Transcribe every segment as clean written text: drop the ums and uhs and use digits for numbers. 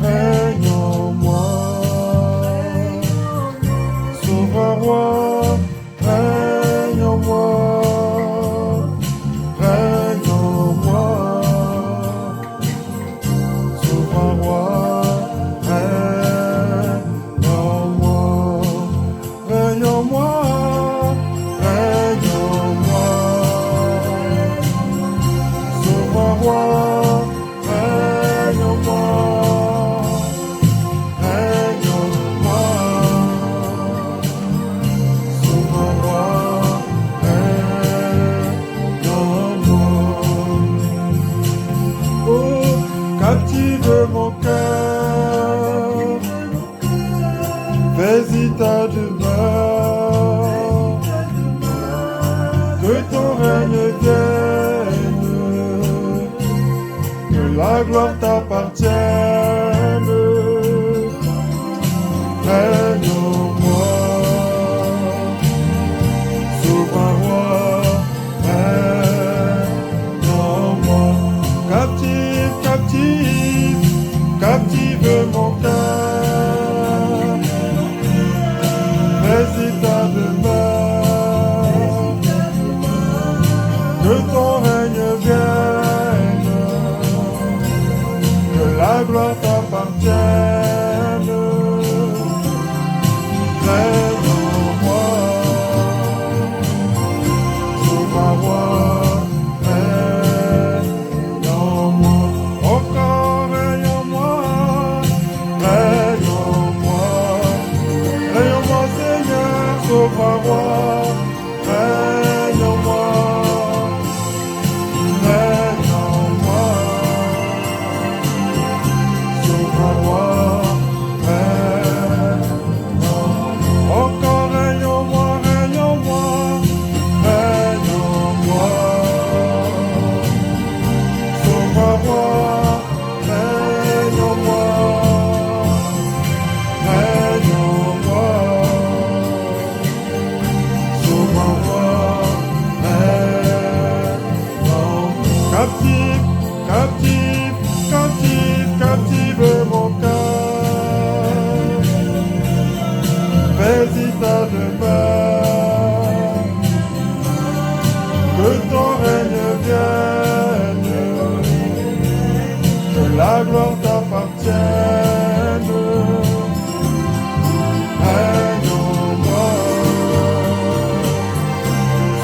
règne en moi. Souverain roi, règne en moi. Règne en moi. Souverain roi, règne en moi. Règne en moi. Règne en moi. Souverain roi, règne en moi. Règne en moi. Souverain roi, règne en moi. Oh, captive mon cœur, fais-y ta demeure, que ton règne vienne, que la gloire t'appartienne. Règne en moi, souverain roi, règne en moi. Captive, captive, captive mon cœur, fais-y ta demeure, que ton règne vienne, que la gloire t'appartienne. Règne en moi, souverain roi, règne en moi. Encore règne en moi, règne en moi. Règne en moi, Seigneur, souverain roi, règne en moi. Règne en moi, souverain roi, règne en moi. Encore règne en moi, règne en moi, règne en moi. Souverain roi, règne en moi, règne en moi. Souverain roi, règne en moi. Captive, captive, captive, captive mon cœur, fais-y ta demeure, que ton règne vienne, que la gloire t'appartienne. Règne en moi,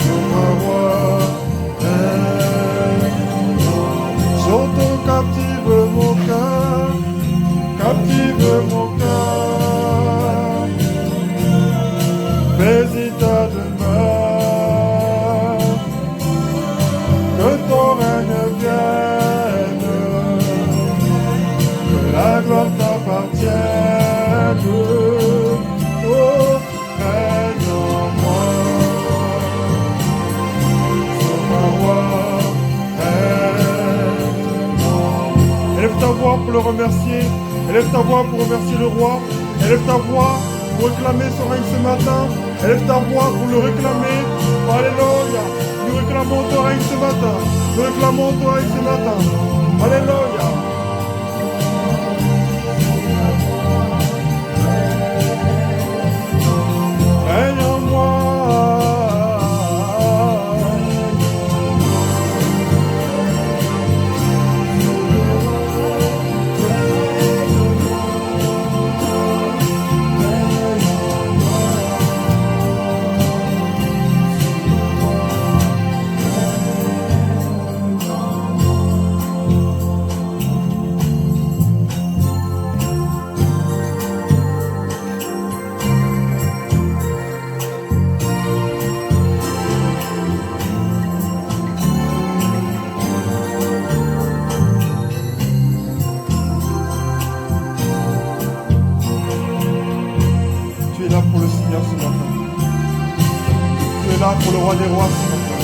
souverain roi, règne en moi. J'entends captive mon cœur, captive mon cœur, fais-y ta demeure, que ton règne vienne, que la gloire t'appartienne. Oh, règne en moi, souverain roi, règne en moi. Élève ta voix pour le remercier, élève ta voix pour remercier le roi, élève ta voix pour réclamer son règne ce matin, élève ta voix pour le réclamer. Alléluia, nous réclamons ton règne ce matin, nous réclamons ton règne ce matin. Alléluia. Règne en moi. Tu es là pour le Seigneur ce matin. Tu es là pour le roi des rois ce matin.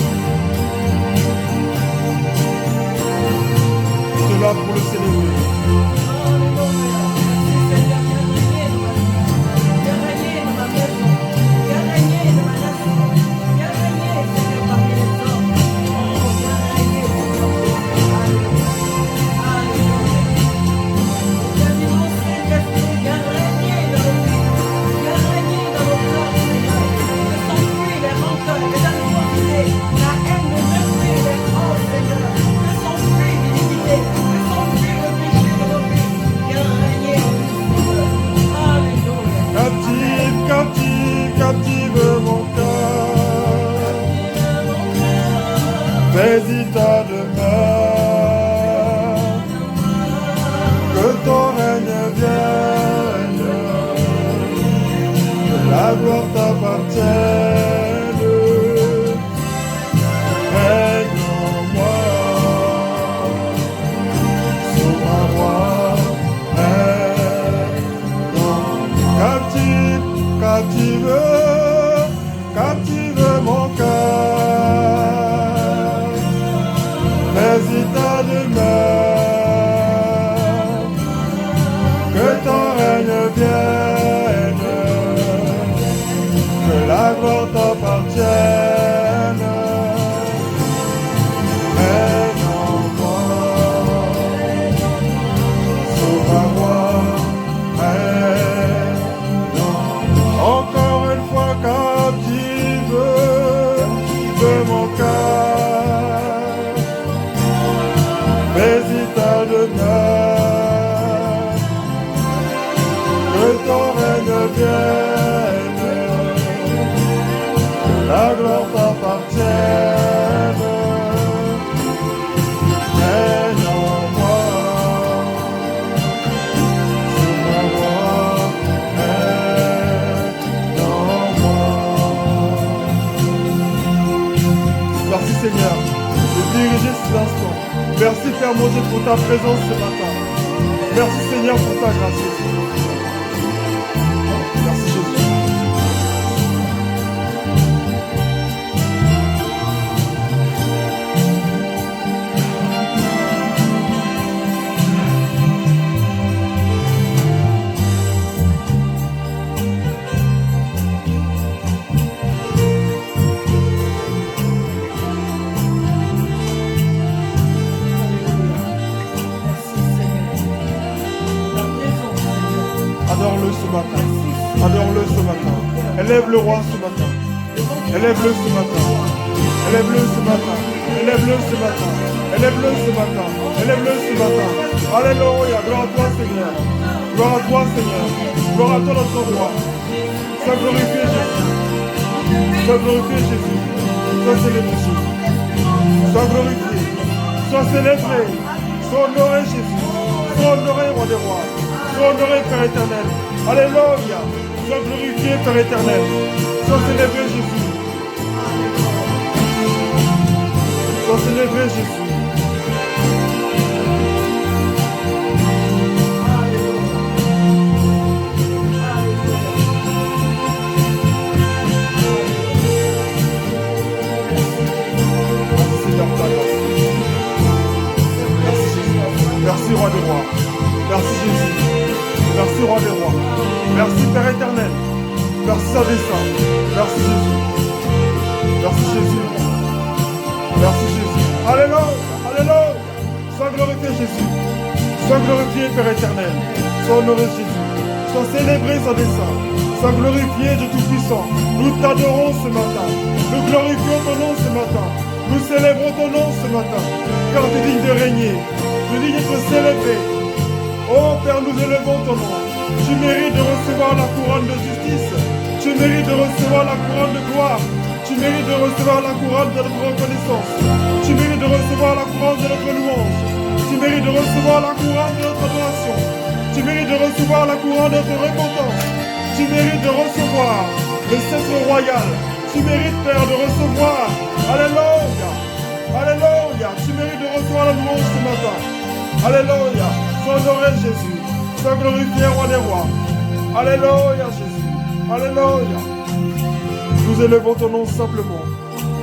Tu es là pour le célébrer. Règne en moi, sois roi, règne en moi. Captive, captive mon cœur, mais ta demeure, que ton règne vienne, que la gloire t'appartienne. Règne en moi, sois roi, règne en moi. Encore une fois captive de mon cœur, mais ta demeure, que ton règne vienne, que la gloire t'appartienne. Règne en moi, sois roi, règne en moi. Merci Seigneur de diriger ces instants. Merci Père mon Dieu pour ta présence ce matin. Merci Seigneur pour ta grâce. Merci Jésus. Adore-le ce matin. Adore-le ce matin. Élève le roi ce matin. Élève-le ce matin. Élève-le ce matin. Élève-le ce matin. Élève-le ce matin. Élève-le ce matin. Alléluia. Gloire à toi Seigneur. Gloire à toi Seigneur. Gloire à toi notre roi. Sois glorifié Jésus. Sois glorifié Jésus. Sois célébré Jésus. Sois glorifié. Sois célébré. Sois honoré Jésus. Sois honoré roi des rois. Sois honoré Père éternel. Alléluia. Sois glorifié Père éternel. Sois célébré Jésus. Sois célébré Jésus. Merci roi des rois. Merci Jésus. Merci roi des rois. Merci Père éternel. Merci Saint-Dessin. Merci Jésus. Merci Jésus. Merci Jésus. Alléluia. Alléluia. Sois glorifié Jésus. Sois glorifié Père éternel. Sois honoré Jésus. Sois célébré Saint-Dessin. Sois glorifié Dieu Tout-Puissant. Nous t'adorons ce matin. Nous glorifions ton nom ce matin. Nous célébrons ton nom ce matin. Car tu es digne de régner. Tu es digne d'être célébré. Oh Père, nous élevons ton nom. Tu mérites de recevoir la couronne de justice. Tu mérites de recevoir la couronne de gloire. Tu mérites de recevoir la couronne de notre reconnaissance. Tu mérites de recevoir la couronne de notre louange. Tu mérites de recevoir la couronne de notre adoration. Tu mérites de recevoir la couronne de notre repentance. Tu mérites de recevoir le sceptre royal. Tu mérites, Père, de recevoir. Alléluia. Alléluia. Tu mérites de recevoir la louange ce matin. Alléluia. Sois honoré Jésus. Sois glorifié roi des rois. Alléluia Jésus. Alléluia. Nous élevons ton nom simplement.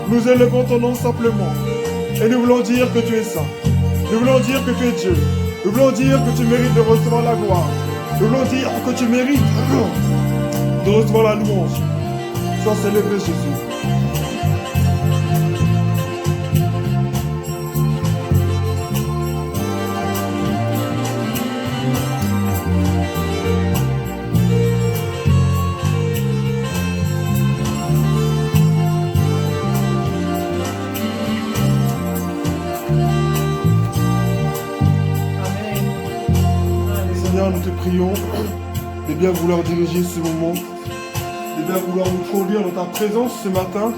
Nous élevons ton nom simplement. Et nous voulons dire que tu es saint. Nous voulons dire que tu es Dieu. Nous voulons dire que tu mérites de recevoir la gloire. Nous voulons dire que tu mérites de recevoir la louange. Sois célébré Jésus. Nous te prions de bien vouloir diriger ce moment, de bien vouloir nous conduire dans ta présence ce matin.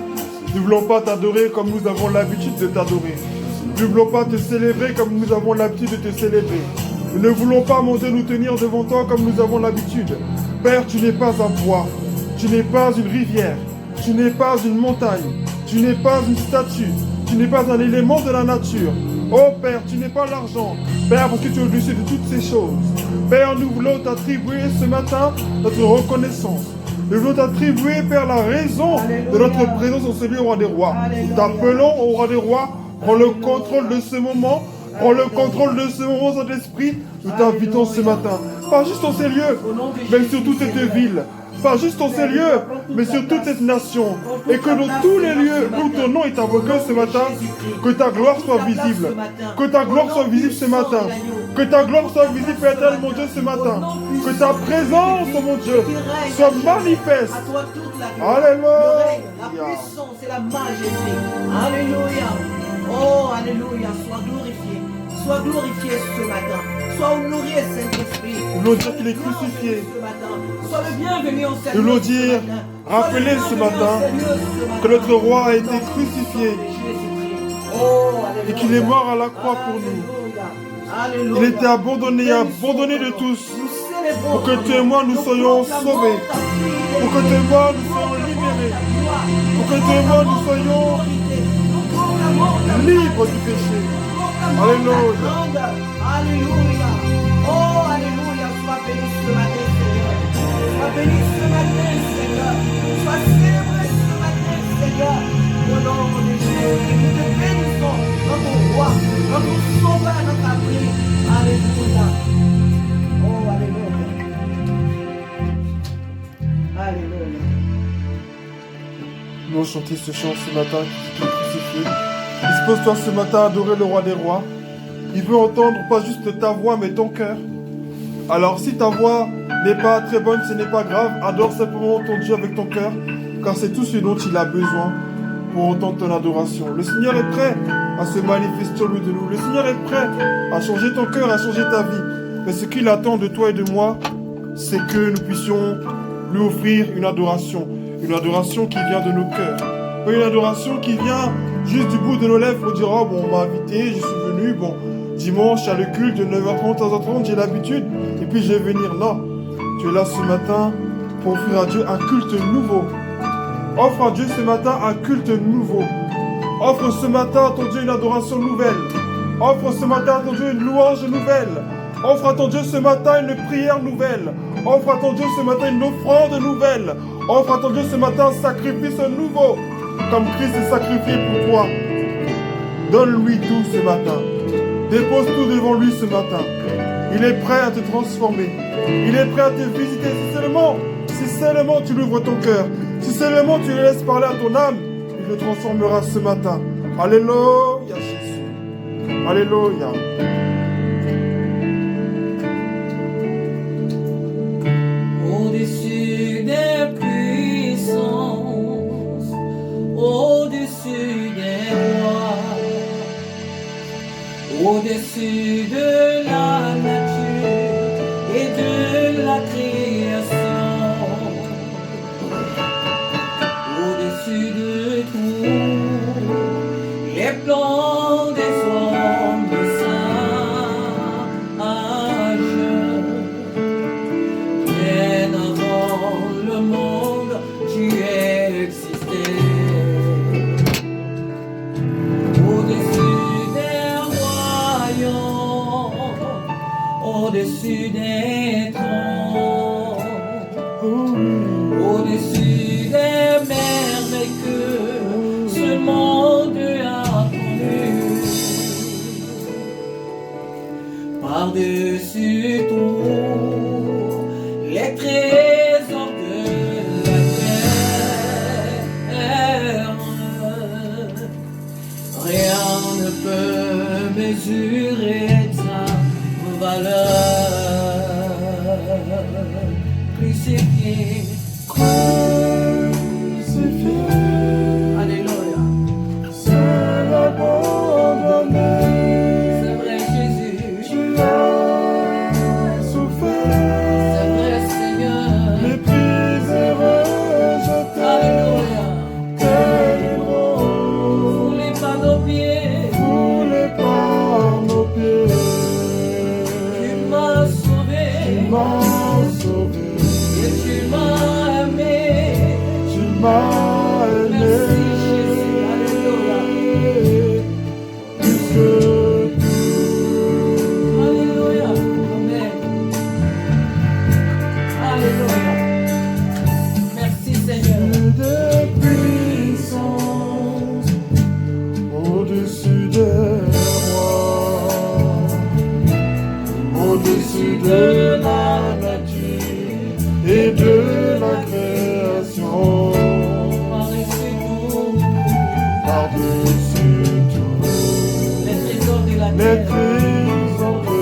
Nous ne voulons pas t'adorer comme nous avons l'habitude de t'adorer. Nous ne voulons pas te célébrer comme nous avons l'habitude de te célébrer. Nous ne voulons pas, mon Dieu, nous tenir devant toi comme nous avons l'habitude. Père, tu n'es pas un bois, tu n'es pas une rivière, Tu n'es pas une montagne. Tu n'es pas une statue. Tu n'es pas un élément de la nature. Oh Père, tu n'es pas l'argent. Père, parce que tu es au-dessus de toutes ces choses. Père, nous voulons t'attribuer ce matin notre reconnaissance. Nous voulons t'attribuer, Père, la raison de notre présence en celui au roi des rois. Nous t'appelons au roi des rois. Prends le contrôle de ce moment. Prends le contrôle de ce moment, Saint-Esprit. Nous t'invitons ce matin. Pas juste en ces lieux, mais sur toute cette ville. Pas juste en ces lieux, mais sur toute cette nation. Et que dans tous les lieux où ton nom est invoqué ce matin, que ta gloire soit visible. Que ta gloire soit visible ce matin. Que ta gloire soit visible, Père éternel, mon Dieu, ce matin. Que ta présence, oh mon Dieu, soit manifeste. Alléluia. La puissance et la majesté. Alléluia. Oh, alléluia. Sois glorifié. Sois glorifié ce matin. Sois honoré, Saint-Esprit. Nous voulons dire qu'il est crucifié. Sois le bienvenu en Seigneur. Nous voulons dire, rappelez ce matin que notre roi a été crucifié et qu'il est mort à la croix pour nous. Il était abandonné de tous pour que tu et moi nous soyons sauvés, pour que tu et moi nous soyons libérés, pour que tu et moi nous soyons libres du péché. Alléluia. Alléluia. Oh, alléluia. Sois béni ce matin, Seigneur. Sois béni ce matin, Seigneur. Sois célébré ce matin, Seigneur. Au nom de Jésus, nous te bénissons, notre roi, notre sauveur, notre abri. Alléluia. Oh, alléluia. Alléluia. Nous allons chanter ce chant ce matin qui est crucifié. Dispose-toi ce matin à adorer le roi des rois. Il veut entendre pas juste ta voix, mais ton cœur. Alors si ta voix n'est pas très bonne, ce n'est pas grave. Adore simplement ton Dieu avec ton cœur, car c'est tout ce dont il a besoin pour entendre ton adoration. Le Seigneur est prêt à se manifester au milieu de nous. Le Seigneur est prêt à changer ton cœur, à changer ta vie. Mais ce qu'il attend de toi et de moi, c'est que nous puissions lui offrir une adoration. Une adoration qui vient de nos cœurs. Pas une adoration qui vient juste du bout de nos lèvres pour dire « Oh bon, on m'a invité, je suis venu, bon, dimanche à le culte de 9h30 à 11h30, j'ai l'habitude, et puis je vais venir. » Non, tu es là ce matin pour offrir à Dieu un culte nouveau. Offre à Dieu ce matin un culte nouveau. Offre ce matin à ton Dieu une adoration nouvelle. Offre ce matin à ton Dieu une louange nouvelle. Offre à ton Dieu ce matin une prière nouvelle. Offre à ton Dieu ce matin une offrande nouvelle. Offre à ton Dieu ce matin un sacrifice nouveau. Comme Christ est sacrifié pour toi. Donne-lui tout ce matin. Dépose tout devant lui ce matin. Il est prêt à te transformer. Il est prêt à te visiter. Si seulement tu l'ouvres ton cœur. Si seulement tu le laisses parler à ton âme, il le transformera ce matin. Alléluia Jésus. Alléluia. Au-dessus des puissances, au-dessus des rois, au-dessus de la nature et de la création, au-dessus de tout, les plans des hommes sages. Bien avant le monde, tu existais. Au-dessus des royaumes, au-dessus des trônes, au-dessus des merveilles que ce monde a connues. Par-dessus tout, les trésors de la terre, rien ne peut mesurer ta valeur. Crucifié, Crucifié, alléluia, seul abandonné. c'est vrai Jésus, Tu as souffert, c'est vrai Seigneur, méprisé, rejeté, alléluia, délivrant, foulé par nos pieds, foulé par nos pieds. tu m'as sauvé, Tu m'as sauvé, et tu m'as aimé. tu m'as au-dessus de la nature et de la création, par-dessus tout, les trésors de la les terre. trésors de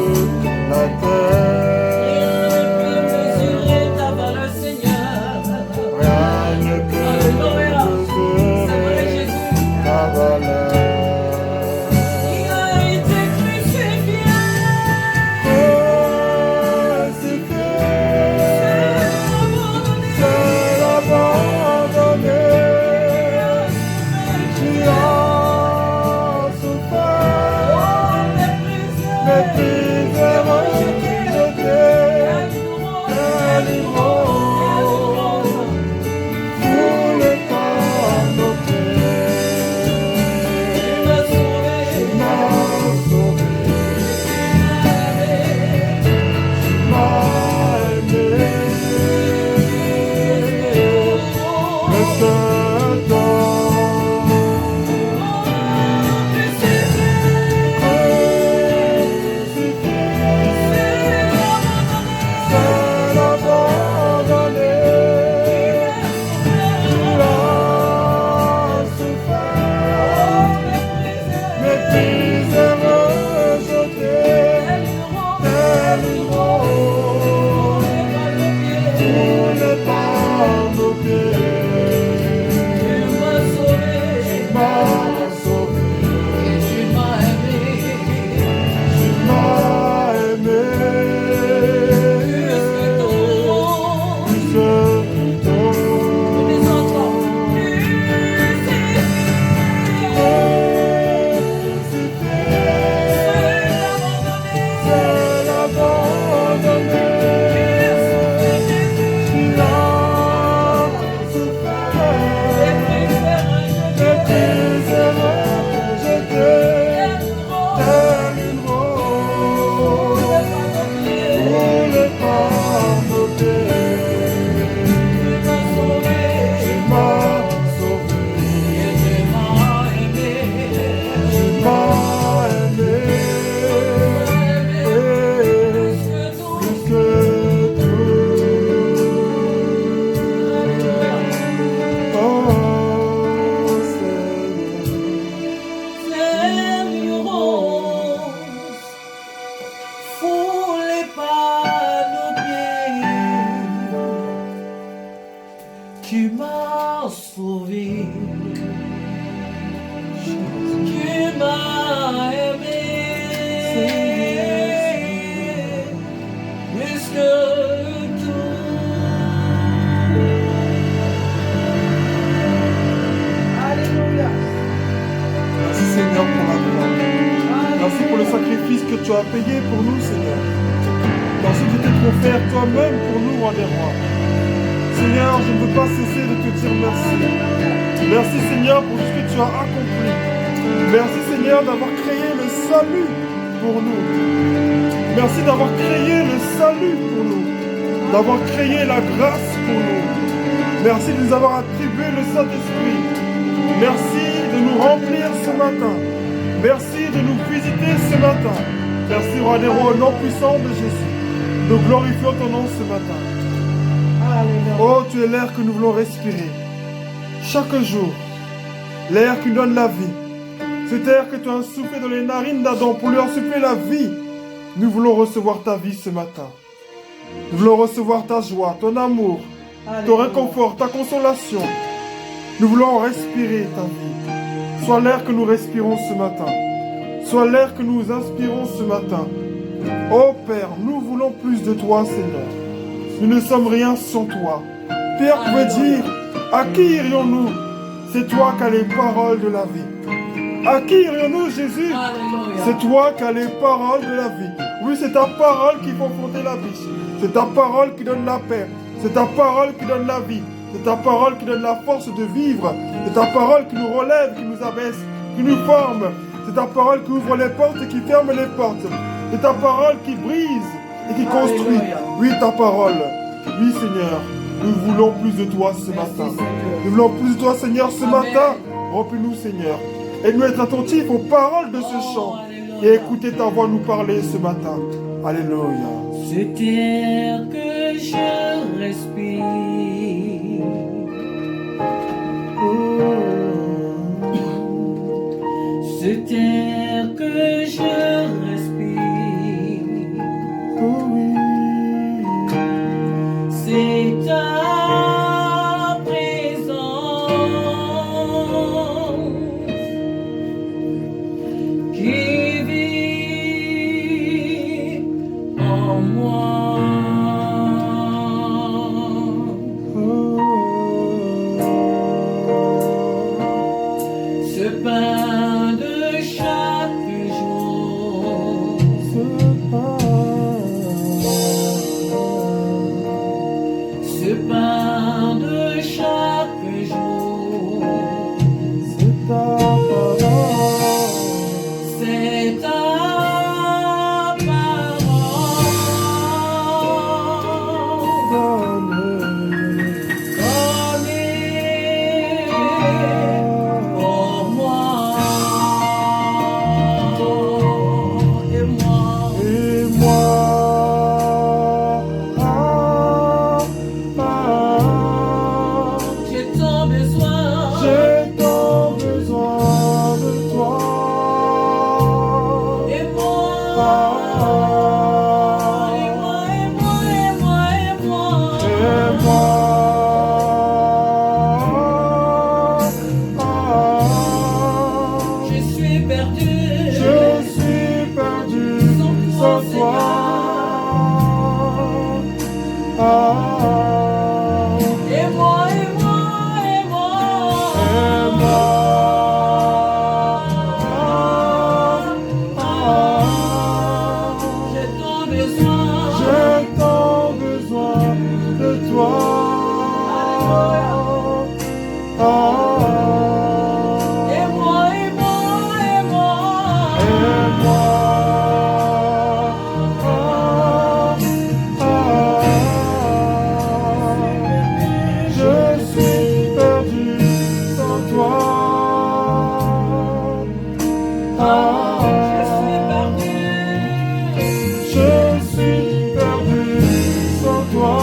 la terre. Mesurer ta valeur, Seigneur. Rien ne peut mesurer ta valeur. Il a été crucifié. C'est abandonné. Tu as souffert. Méprisé, rejeté. Foulé par nos pieds. Tu m'as sauvé. Tu m'as aimé. Plus que toi. Seul abandonné. Tu as souffert. Méprisé, rejeté. Tel une rose. Foulé par nos pieds. Tu m'as sauvé. Tu m'as aimé. Plus que tout. Seul abandonné. Tu as souffert. Méprisé, rejeté. Tel une rose. Foulé par nos pieds. Tu m'as sauvé. Tu m'as aimé. Plus que tout. Oh Seigneur. Foulé par nos pieds, tu m'as sauvé, tu m'as aimé, plus que tout. Alléluia. Merci Seigneur pour la gloire. Merci pour le sacrifice que tu as payé pour nous, Seigneur. Merci de t'être offert toi-même pour nous, roi des rois. Seigneur, je ne veux pas cesser de te dire merci. Merci Seigneur pour ce que tu as accompli. Merci Seigneur d'avoir créé le salut pour nous. Merci d'avoir créé le salut pour nous. D'avoir créé la grâce pour nous. Merci de nous avoir attribué le Saint-Esprit. Merci de nous remplir ce matin. Merci de nous visiter ce matin. Merci, roi des rois, au nom puissant de Jésus. Nous glorifions ton nom ce matin. Oh, tu es l'air que nous voulons respirer. Chaque jour, l'air qui nous donne la vie. Cet air que tu as soufflé dans les narines d'Adam pour lui insuffler la vie. Nous voulons recevoir ta vie ce matin. Nous voulons recevoir ta joie, ton amour, ton réconfort, ta consolation. Nous voulons respirer ta vie. Sois l'air que nous respirons ce matin. Sois l'air que nous inspirons ce matin. Oh Père, nous voulons plus de toi, Seigneur. Nous ne sommes rien sans toi. Pierre pouvait dire, à qui irions-nous? C'est toi qui as les paroles de la vie. À qui irions-nous, Jésus? C'est toi qui as les paroles de la vie. Oui, c'est ta parole qui fait fonder la vie. C'est ta parole qui donne la paix. C'est ta parole qui donne la vie. C'est ta parole qui donne la force de vivre. C'est ta parole qui nous relève, qui nous abaisse, qui nous forme. C'est ta parole qui ouvre les portes et qui ferme les portes. C'est ta parole qui brise et qui construit. Oui, ta parole. Oui, Seigneur. Nous voulons plus de toi ce matin. Nous voulons plus de toi, Seigneur, ce matin. Remplis-nous, Seigneur. Et nous être attentifs aux paroles de ce chant. Et écouter ta voix nous parler ce matin. Alléluia. cet air que je respire, cet air que je respire, c'est ta présence qui vit en moi. Ce pain de chaque jour, ce pain de chaque jour, c'est ta parole, donnée pour moi et moi. Et moi, J'ai tant besoin, j'ai tant besoin de toi. et moi, et moi, et moi, et moi, et moi. Et moi, Je suis perdu, je suis perdu sans toi. et moi, et moi, et moi. J'ai tant besoin, J'ai tant besoin de toi. et moi, et moi, et moi. Je suis perdu sans toi. Je suis perdu, Je suis perdu sans toi.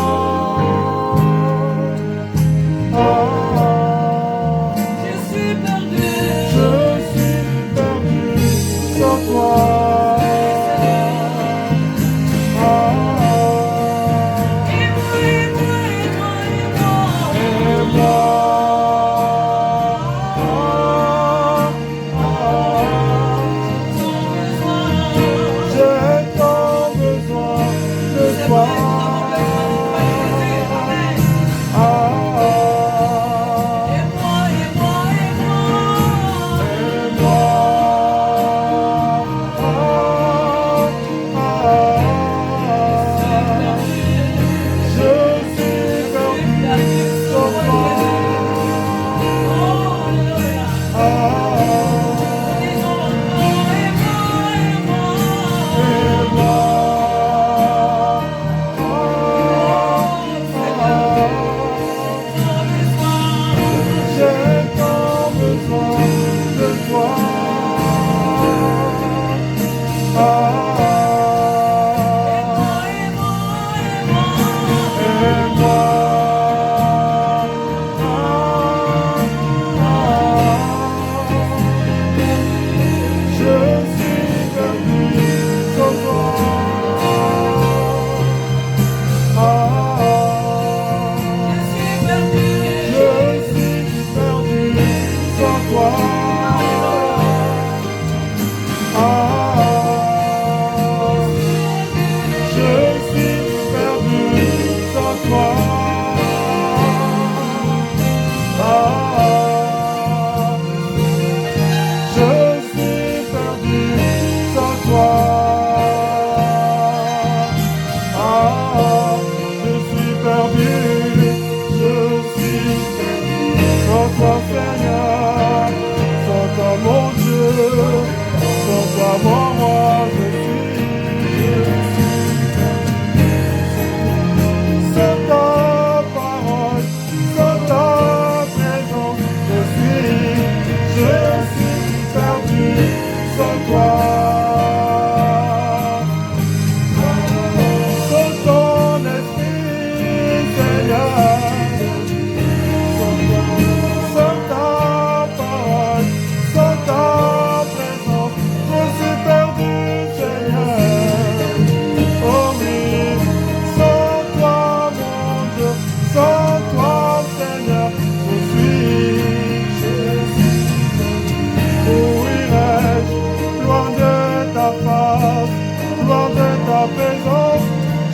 présence,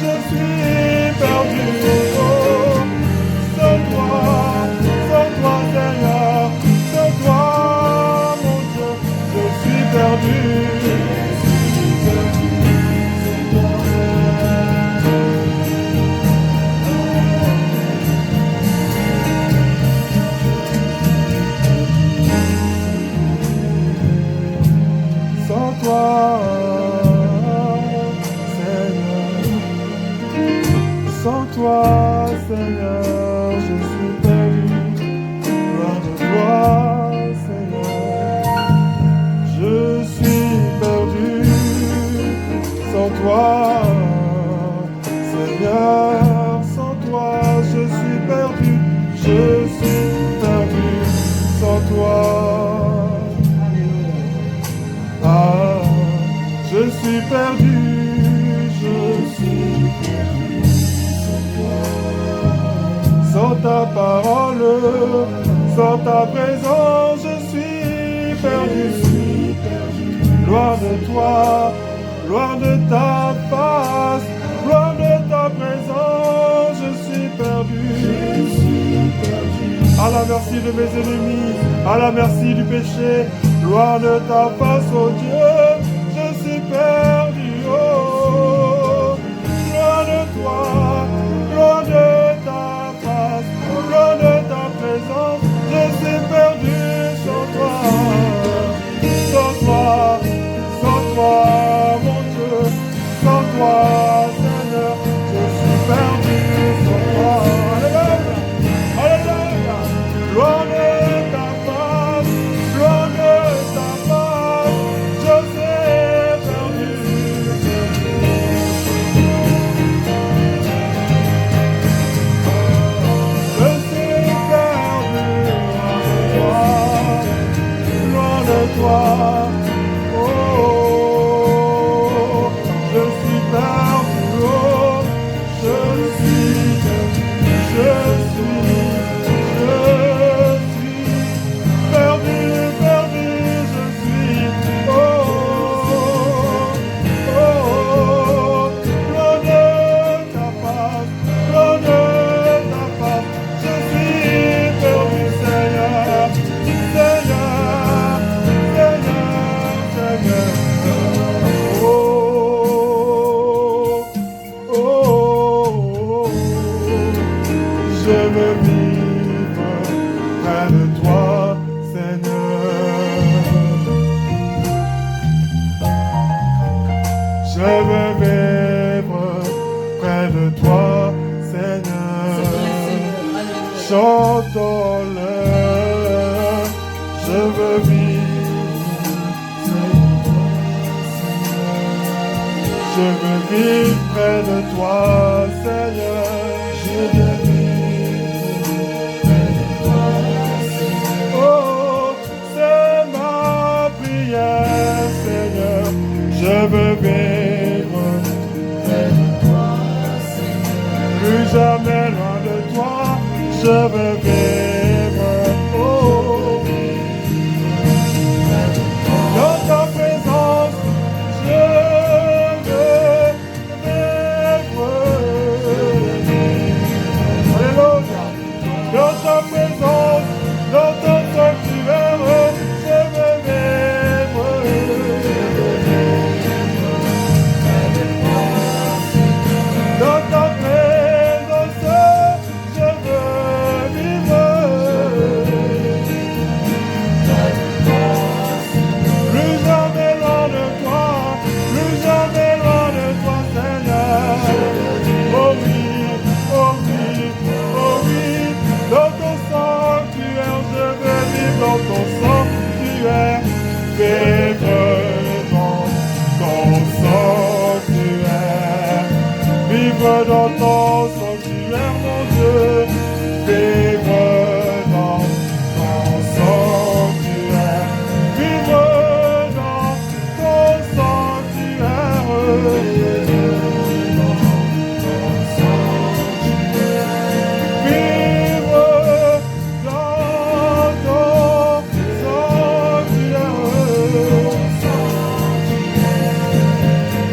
je suis perdu. Oh, sans toi Seigneur, sans toi mon Dieu, je suis perdu. Sans toi, Seigneur, sans toi, Seigneur, je suis perdu. Loin de toi, Seigneur, je suis perdu. Sans toi, Seigneur, sans toi, je suis perdu. Je suis perdu sans toi. Ah, je suis perdu, je suis perdu sans ta parole, sans ta présence, je suis perdu, loin de toi, loin de ta face, loin de ta présence, je suis perdu. À la merci de mes ennemis, à la merci du péché, loin de ta face, oh Dieu, je suis perdu, oh, loin de toi, loin de ta face, loin de ta présence, je suis perdu sans toi, mon Dieu, sans toi, Seigneur, je suis perdu sans toi, alléluia, alléluia, loin de ta face, loin de ta face, je suis perdu. Je suis perdu loin de toi, oh, je suis perdu, oh, je suis perdu, je suis perdu, perdu, je suis, oh, loin de ta face, loin de ta face, je suis perdu, Seigneur, Seigneur, Seigneur, Seigneur, oh, oh, oh, je veux vivre près de toi, Seigneur. Je veux vivre près de toi, Seigneur. Chantons-le, je veux vivre, je veux vivre près de toi, Seigneur. Je veux vivre près de toi, Seigneur. Oh, c'est ma prière, Seigneur. Je veux vivre près de toi, Seigneur. Plus jamais loin de toi, je veux vivre. Oh, dans ta présence, je veux vivre. Alléluia. Dans ta présence, dans ton sanctuaire, je veux vivre. Dans ta présence, je veux vivre. Plus jamais loin de toi, plus jamais loin de toi, Seigneur. Oh oui, oh oui, oh oui, dans ton sanctuaire, je veux vivre dans ton sanctuaire, vivre dans ton sanctuaire, vivre dans ton sanctuaire, mon Dieu, vivre dans ton sanctuaire, vivre dans ton sanctuaire,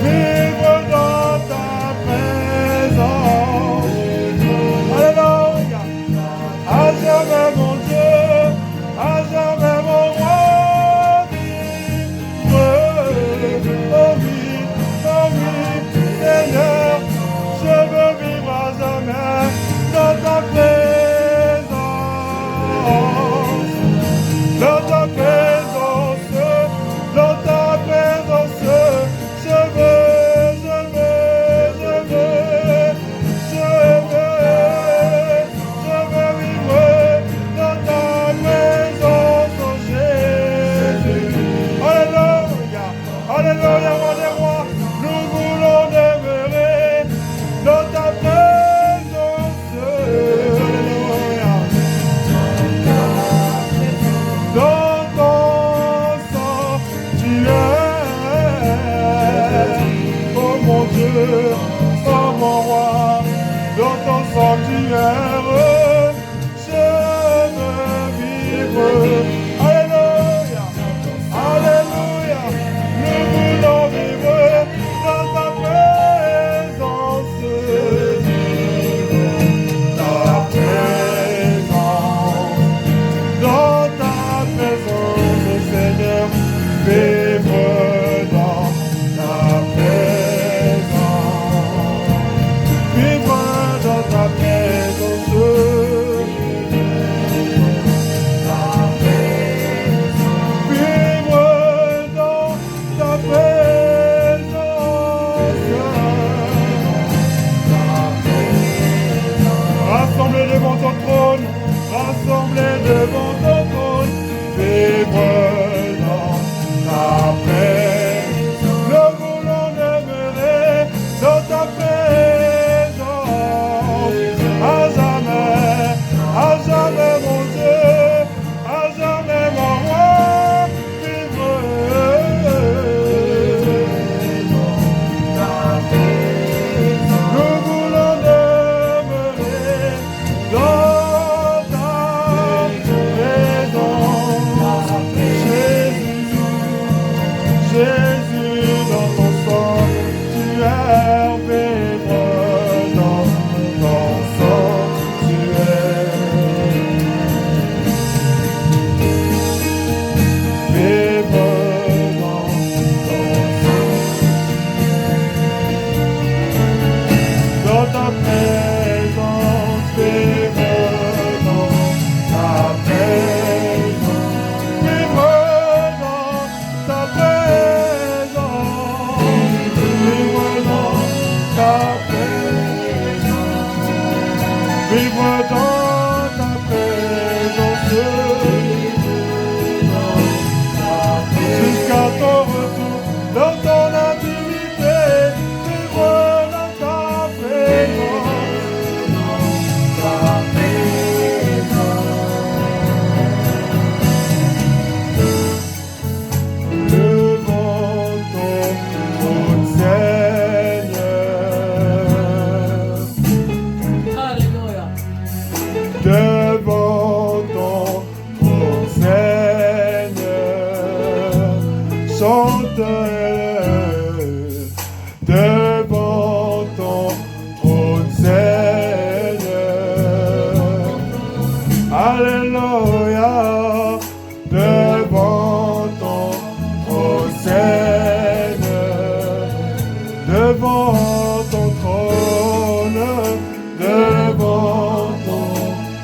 vivre dans oh mon roi, dans ton sanctuaire, je veux vivre. Alléluia, alléluia, nous voulons vivre dans ta présence. Ta présence, dans ta présence, Seigneur, vivre dans ta présence, vivre dans ta présence, vivre dans ta présence, rassemblés devant ton trône, rassemblés devant ton trône, vivre dans ta présence, nous voulons demeurer dans ta présence, à jamais mon Dieu, à jamais mon roi, vivre dans ta présence, nous voulons demeurer dans ta présence, Jésus, dans ton sanctuaire, vivre dans ton sanctuaire, vivre dans ta présence, vivre dans ta présence, vivre dans ta présence, vivre dans ta présence, vivre dans ta présence, jusqu'à ton retour dans ton intimité, vivre dans ta présence, devant ton trône, Seigneur, Alléluia. devant ton trône, Seigneur, chante devant ton trône, Seigneur, alléluia, devant ton trône, Seigneur, devant ton trône, devant ton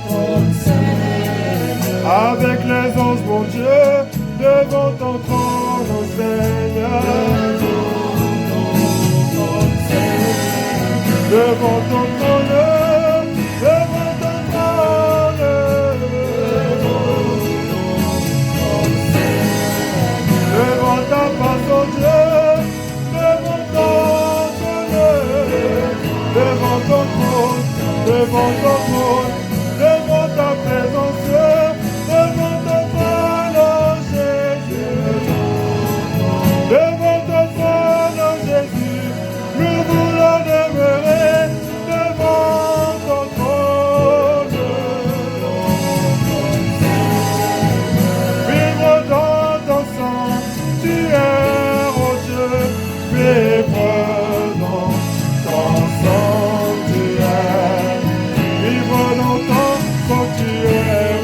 trône, Seigneur, avec les anges, mon Dieu, devant ton trône, oh Seigneur, devant ton trône, devant ton trône, devant ta face, oh Dieu, devant ton trône, devant ton trône, devant ton trône, devant ta présence, devant ton trône, oh Jésus, devant ton trône, oh Jésus, nous voulons demeurer devant ton trône, vivre dans ton sanctuaire, oh Dieu, vivre dans ton sanctuaire, vivre dans ton sanctuaire,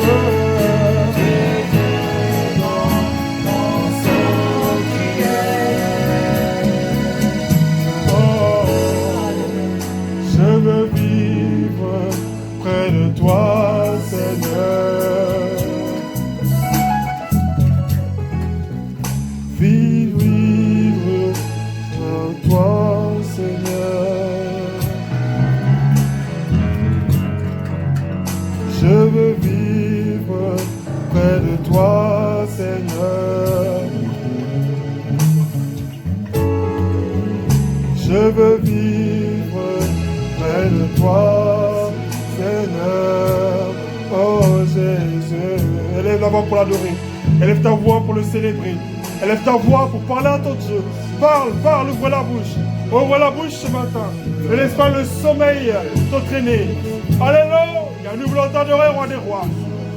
vivre dans ton sanctuaire. Oh, je veux vivre près de toi, Seigneur. Vivre en toi, Seigneur. Je veux vivre près de toi, Seigneur. Je veux vivre près de toi, Seigneur. Oh Jésus. Élève la voix pour l'adorer. Élève ta voix pour le célébrer. Élève ta voix pour parler à ton Dieu. Parle, parle, ouvre la bouche. Ouvre la bouche ce matin. Ne laisse pas le sommeil t'entraîner. Alléluia. Nous voulons t'adorer, roi des rois.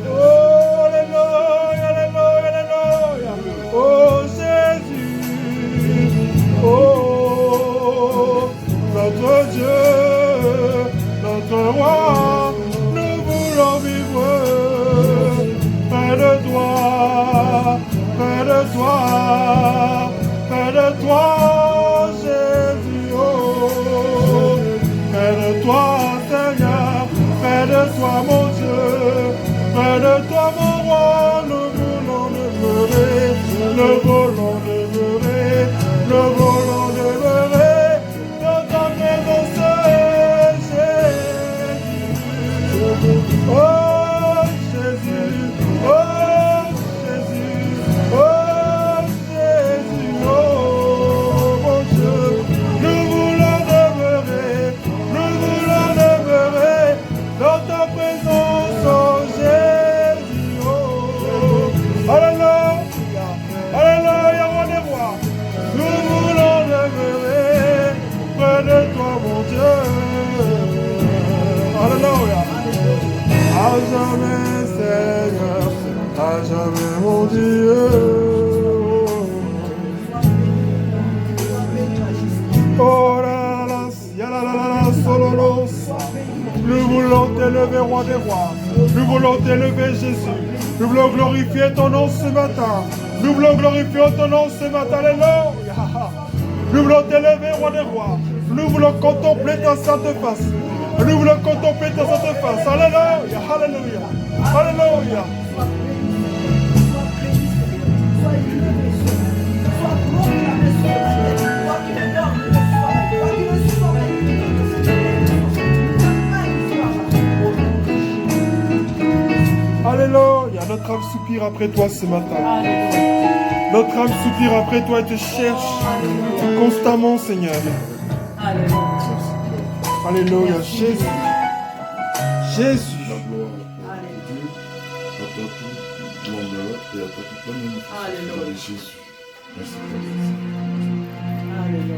Oh, alléluia, alléluia, alléluia. Oh, Jésus. Oh, notre Dieu, notre roi. Nous voulons vivre près de toi, près de toi, près de toi, Jésus. Oh, près de toi, Seigneur, près de toi, mon Dieu, près de toi, mon roi. Nous voulons demeurer, nous voulons demeurer, nous voulons demeurer dans ta présence, Jésus. Oh, Jésus, oh, Jésus, oh, Jésus, oh, mon Dieu. Nous voulons demeurer dans ta présence, oh, Jésus, oh. Alléluia, alléluia, roi des rois. Nous voulons demeurer près de toi, mon Dieu. Alléluia. À jamais, Seigneur, à jamais, mon Dieu. Oh là là, sololos. Nous voulons t'élever, roi des rois. Nous voulons t'élever, Jésus. Nous voulons glorifier ton nom ce matin. Nous voulons glorifier ton nom ce matin. Alléluia. Nous voulons t'élever, roi des rois. Nous voulons contempler ta sainte face. Nous voulons contempler ta sainte face. Alléluia, alléluia, alléluia. Alléluia, notre âme soupire après toi ce matin. Notre âme soupire après toi et te cherche constamment, Seigneur. Alléluia, Jésus. Jésus. Alléluia. Jésus. Merci. Alléluia.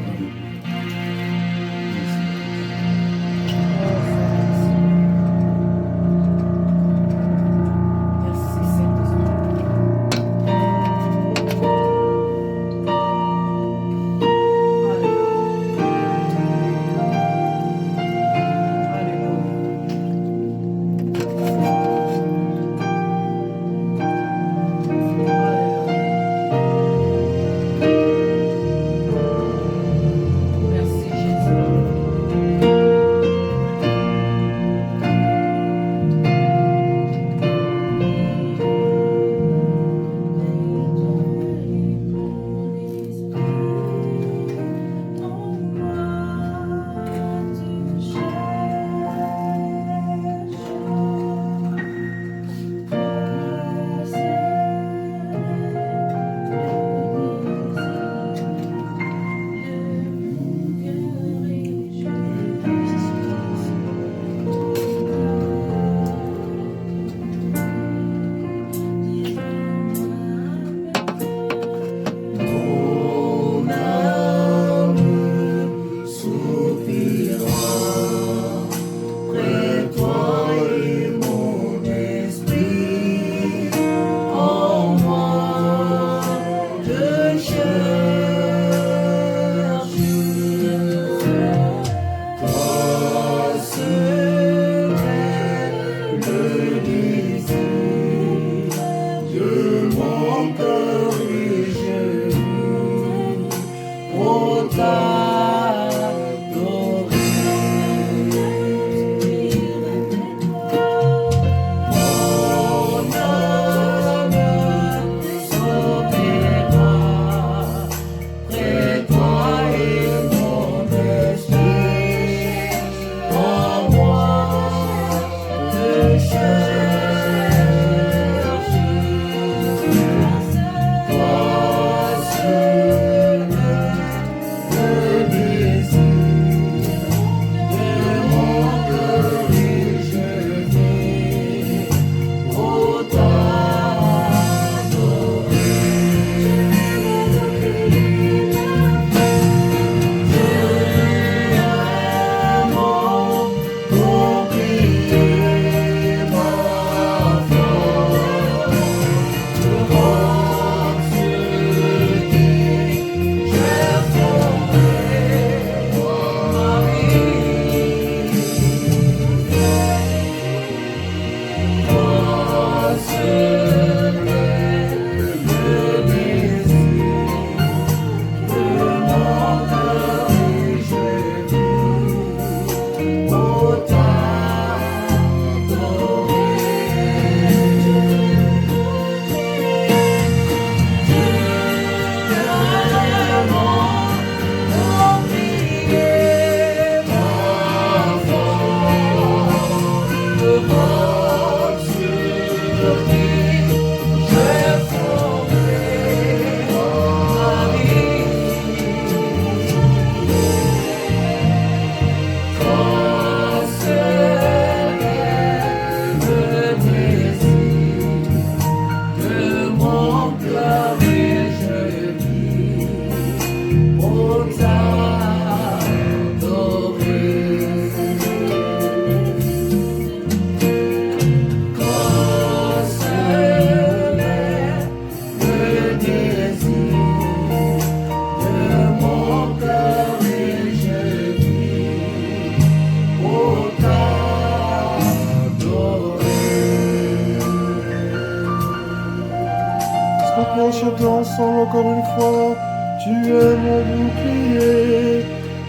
chanter ensemble encore une fois. Tu es mon bouclier.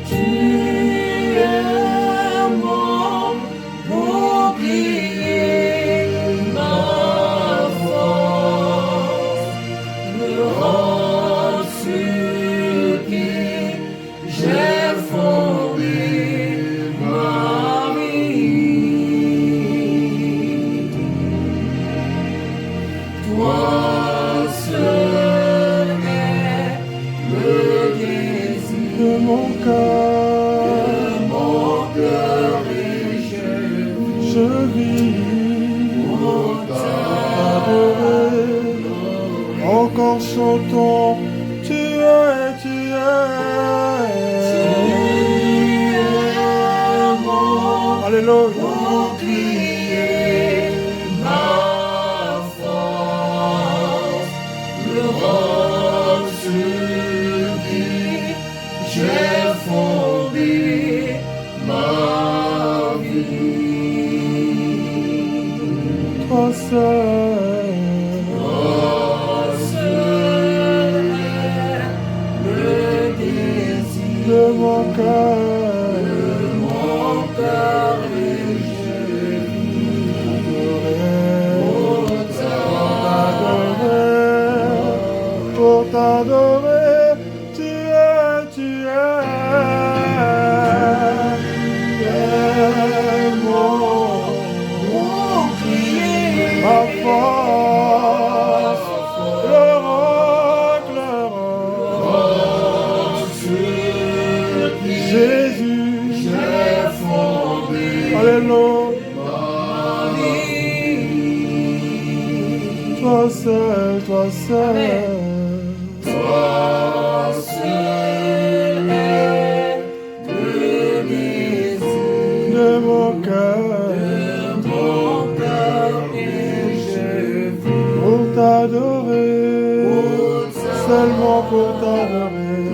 Tu es mon bouclier. Ma force, le roc sur qui j'ai fondé ma vie. Toi seul est le désir de mon cœur et je vis pour t'adorer. Encore chantons, tu es mon Alléluia. Bouclier, ma force, le roc sur qui j'ai fondé ma vie. Toi seul est le désir de mon cœur et je vivrai pour t'adorer. Tu es mon bouclier, ma force, le roc sur qui Jésus j'ai fondé. Alléluia. Toi seul, toi seul. Toi seul est le désir de mon cœur et je vis pour t'adorer, seulement pour t'adorer.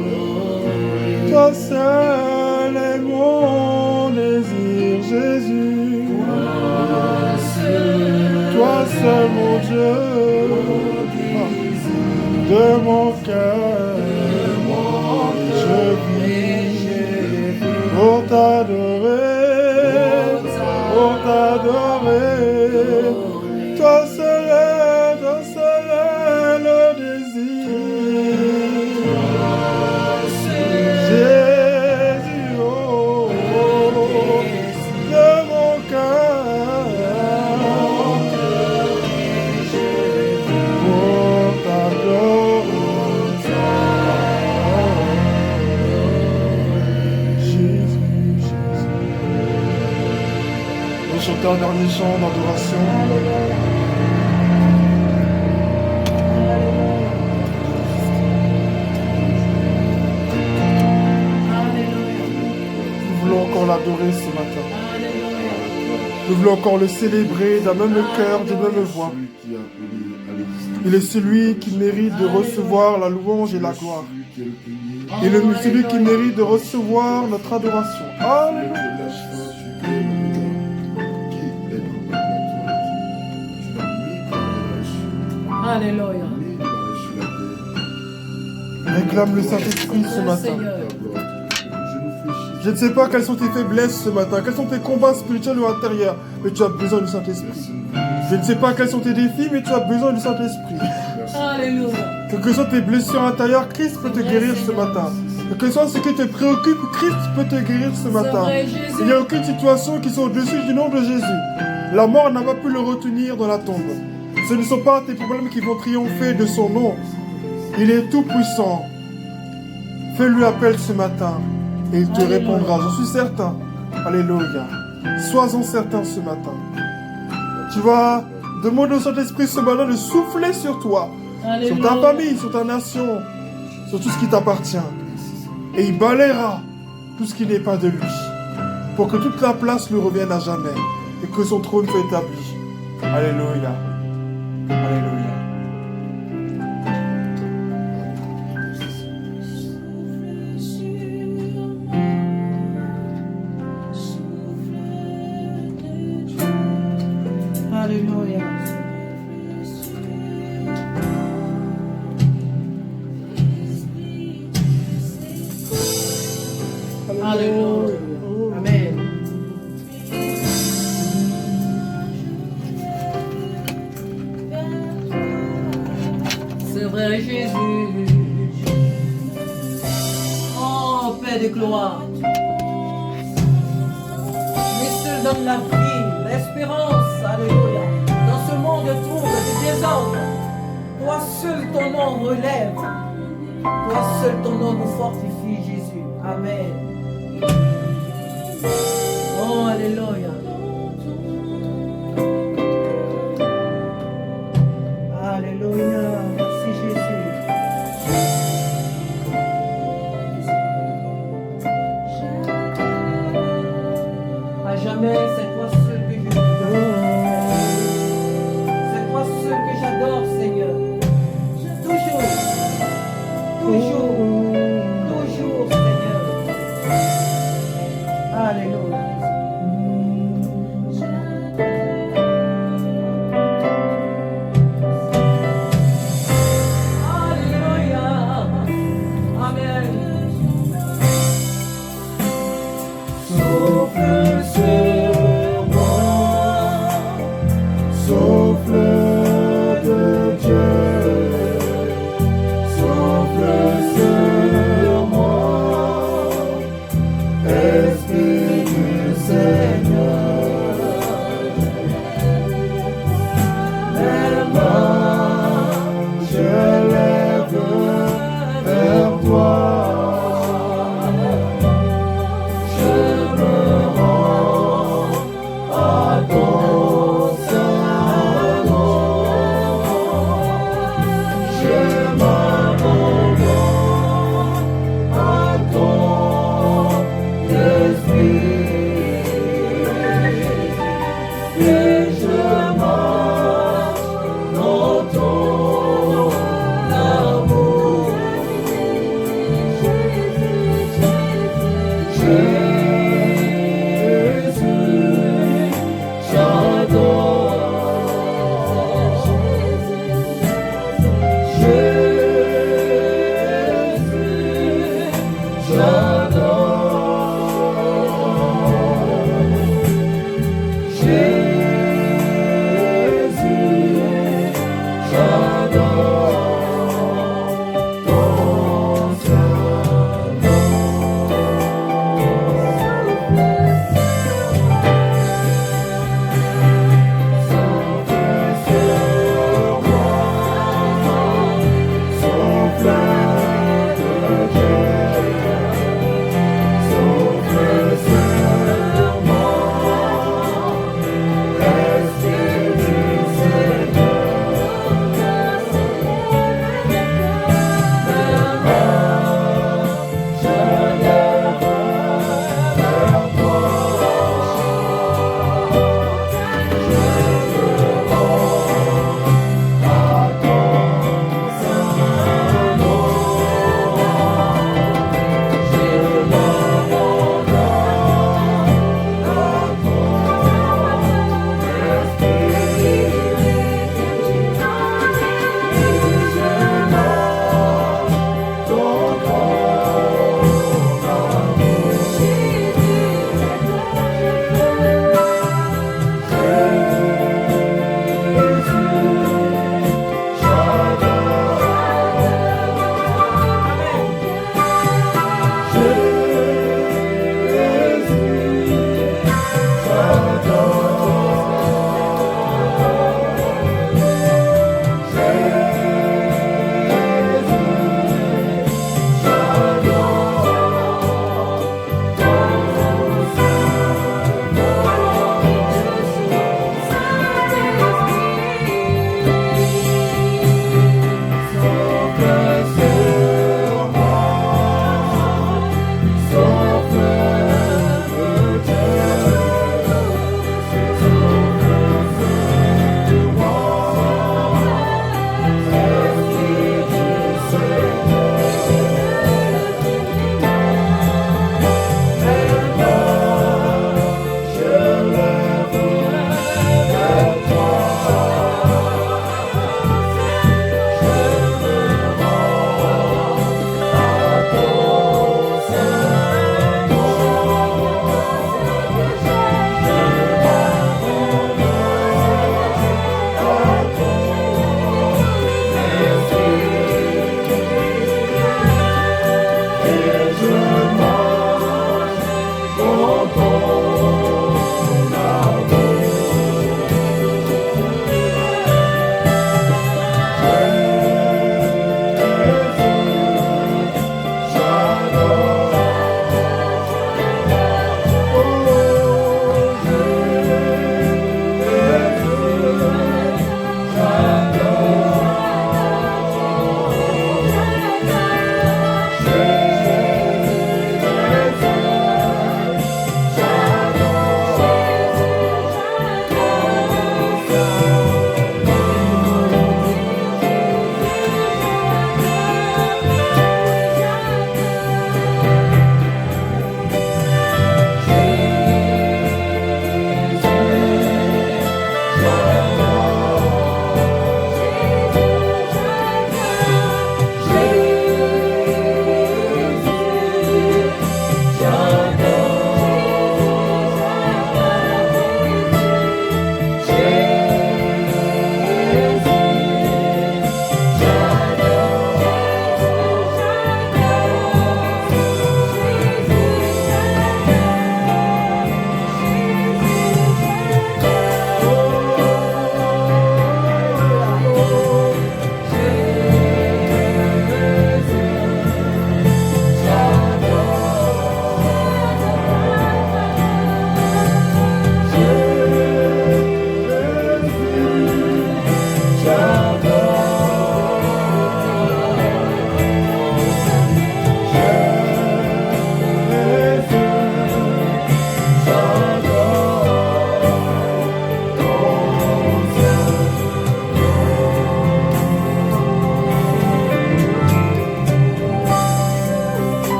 Toi seul est mon désir, Jésus. Toi seul, mon Dieu, de mon cœur, je vis pour t'adorer, pour t'adorer. Toi seul est le désir. Jésus, oh, de mon cœur, pour t'adorer. Jésus, Jésus. On chante un dernier chant d'adoration. Nous voulons encore l'adorer ce matin. Nous voulons encore le célébrer d'un même cœur, d'une même voix. Il est celui qui mérite de recevoir la louange et la gloire. Il est celui qui mérite de recevoir notre adoration. Alléluia. Alléluia. Réclame le Saint-Esprit ce matin. Je ne sais pas quelles sont tes faiblesses ce matin, quels sont tes combats spirituels ou intérieurs, mais tu as besoin du Saint-Esprit. Je ne sais pas quels sont tes défis, mais tu as besoin du Saint-Esprit. Alléluia. Quelles que soient tes blessures intérieures, Christ peut te guérir ce matin. Quel que soit ce qui te préoccupe, Christ peut te guérir ce matin. Il n'y a aucune situation qui soit au-dessus du nom de Jésus. La mort n'a pas pu le retenir dans la tombe. Ce ne sont pas tes problèmes qui vont triompher de son nom. Il est tout puissant. Fais-lui appel ce matin et il te répondra. J'en suis certain. Alléluia. Sois-en certain ce matin. Tu vas demander au Saint-Esprit ce matin de souffler sur toi, sur ta famille, sur ta nation, sur tout ce qui t'appartient. Et il balayera tout ce qui n'est pas de lui, pour que toute la place lui revienne à jamais et que son trône soit établi. Alléluia. Alléluia. Alléluia. Jésus. Oh, Père de gloire. Lui seul donne la vie, l'espérance, alléluia. Dans ce monde de troubles, de désordre, toi seul ton nom relève. Toi seul ton nom nous fortifie, Jésus. Amen. Oh, alléluia. Alléluia. Merci, Jésus. À jamais, c'est toi seul que je loue. C'est toi seul que j'adore, Seigneur. Toujours, Seigneur. Alléluia. Alléluia. Amen. Souffle sur moi, souffle de Dieu, souffle sur moi, Esprit du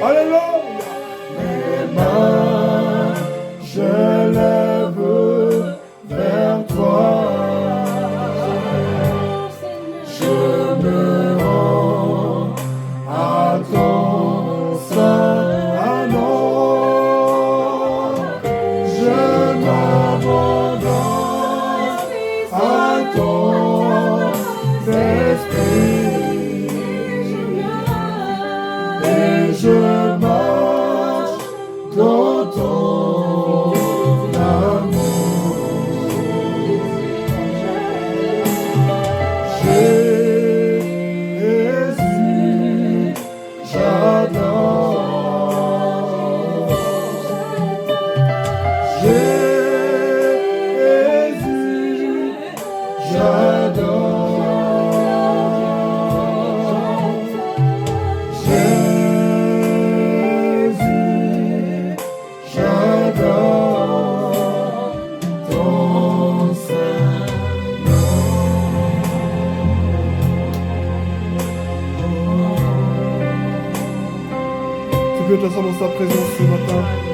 Alléluia. Mes mains, je lève vers toi. Je me rends à ton saint nom. Je m'abandonne à ton esprit et je marche dans ton amour. Jésus, j'adore. Jésus, j'adore. Jésus, j'adore ton saint Tu peux être ensemble dans sa présence ce matin.